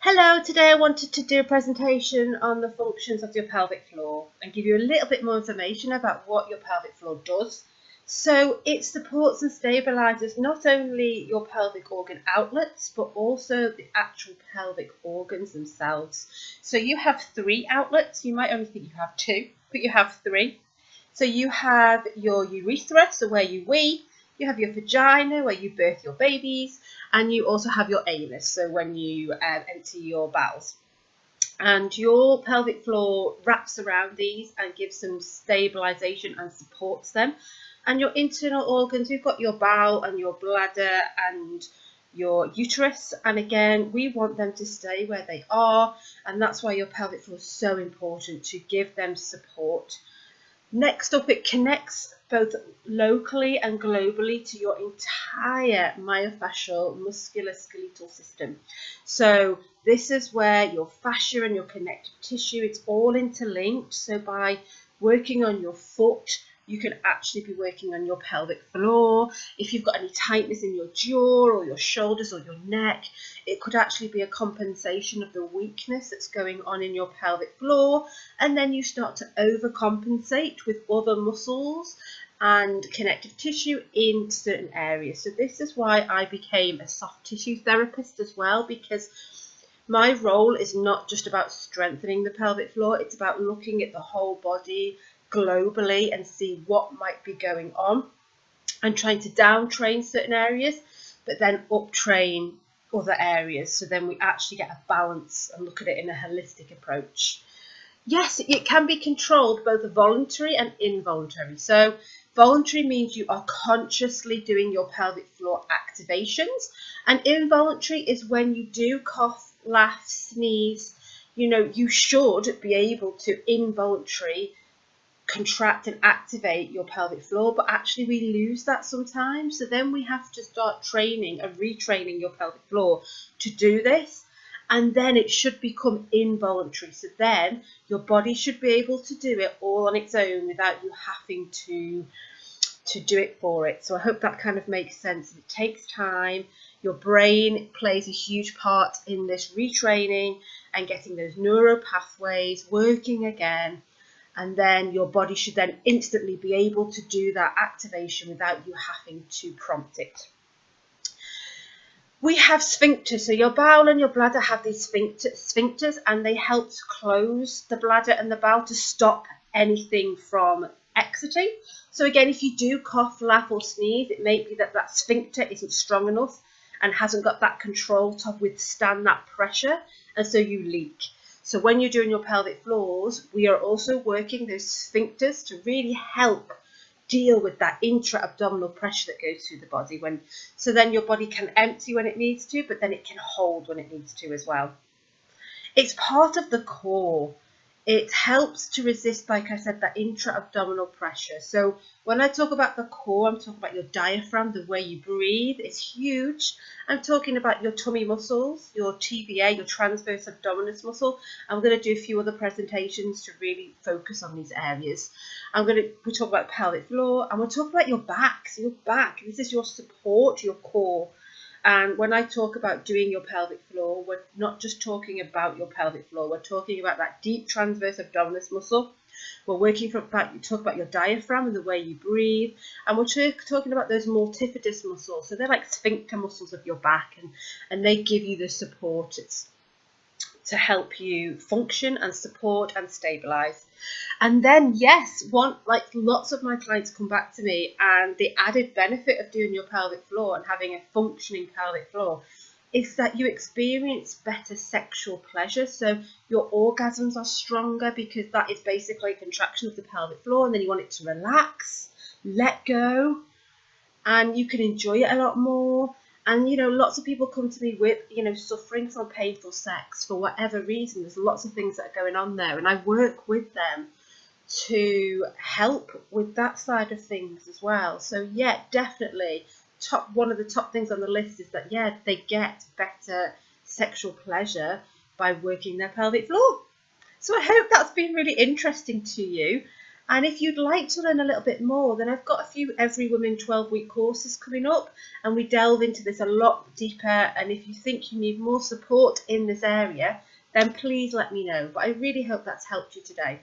Hello, today I wanted to do a presentation on the functions of your pelvic floor and give you a little bit more information about what your pelvic floor does. So it supports and stabilizes not only your pelvic organ outlets, but also the actual pelvic organs themselves. So you have three outlets. You might only think you have two, but you have three. So you have your urethra, so where you wee, you have your vagina, where you birth your babies, and you also have your anus, so when you empty your bowels. And your pelvic floor wraps around these and gives them stabilization and supports them. And your internal organs, we've got your bowel and your bladder and your uterus, and again we want them to stay where they are, and that's why your pelvic floor is so important, to give them support. Next up, it connects both locally and globally to your entire myofascial musculoskeletal system. So this is where your fascia and your connective tissue, it's all interlinked. So by working on your foot, you can actually be working on your pelvic floor. If you've got any tightness in your jaw or your shoulders or your neck, it could actually be a compensation of the weakness that's going on in your pelvic floor. And then you start to overcompensate with other muscles and connective tissue in certain areas. So this is why I became a soft tissue therapist as well, because my role is not just about strengthening the pelvic floor, it's about looking at the whole body globally and see what might be going on and trying to down train certain areas, but then up train other areas. So then we actually get a balance and look at it in a holistic approach. Yes, it can be controlled, both voluntary and involuntary. So voluntary means you are consciously doing your pelvic floor activations, and involuntary is when you do cough, laugh, sneeze. You should be able to involuntarily contract and activate your pelvic floor, but actually we lose that sometimes. So then we have to start training and retraining your pelvic floor to do this. And then it should become involuntary. So then your body should be able to do it all on its own without you having to do it for it. So I hope that kind of makes sense. It takes time. Your brain plays a huge part in this retraining and getting those neural pathways working again. And then your body should then instantly be able to do that activation without you having to prompt it. We have sphincters, so your bowel and your bladder have these sphincters, and they help to close the bladder and the bowel to stop anything from exiting. So again, if you do cough, laugh or sneeze, it may be that that sphincter isn't strong enough and hasn't got that control to withstand that pressure, and so you leak. So when you're doing your pelvic floors, we are also working those sphincters to really help deal with that intra-abdominal pressure that goes through the body. So then your body can empty when it needs to, but then it can hold when it needs to as well. It's part of the core. It helps to resist, like I said, that intra-abdominal pressure. So when I talk about the core, I'm talking about your diaphragm, the way you breathe. It's huge. I'm talking about your tummy muscles, your TVA, your transverse abdominis muscle. I'm going to do a few other presentations to really focus on these areas. We talk about pelvic floor, and we'll talk about your back. So your back, this is your support, your core. And when I talk about doing your pelvic floor, we're not just talking about your pelvic floor. We're talking about that deep transverse abdominis muscle. We're talk about your diaphragm and the way you breathe. And we're talking about those multifidus muscles. So they're like sphincter muscles of your back, and they give you the support. It's to help you function and support and stabilize. And then, yes, lots of my clients come back to me, and the added benefit of doing your pelvic floor and having a functioning pelvic floor is that you experience better sexual pleasure. So your orgasms are stronger, because that is basically a contraction of the pelvic floor, and then you want it to relax, let go, and you can enjoy it a lot more. And, lots of people come to me with, suffering from painful sex for whatever reason. There's lots of things that are going on there, and I work with them to help with that side of things as well. So yeah, definitely one of the top things on the list is that, yeah, they get better sexual pleasure by working their pelvic floor. So I hope that's been really interesting to you. And if you'd like to learn a little bit more, then I've got a few Every Woman 12-week courses coming up, and we delve into this a lot deeper. And if you think you need more support in this area, then please let me know. But I really hope that's helped you today.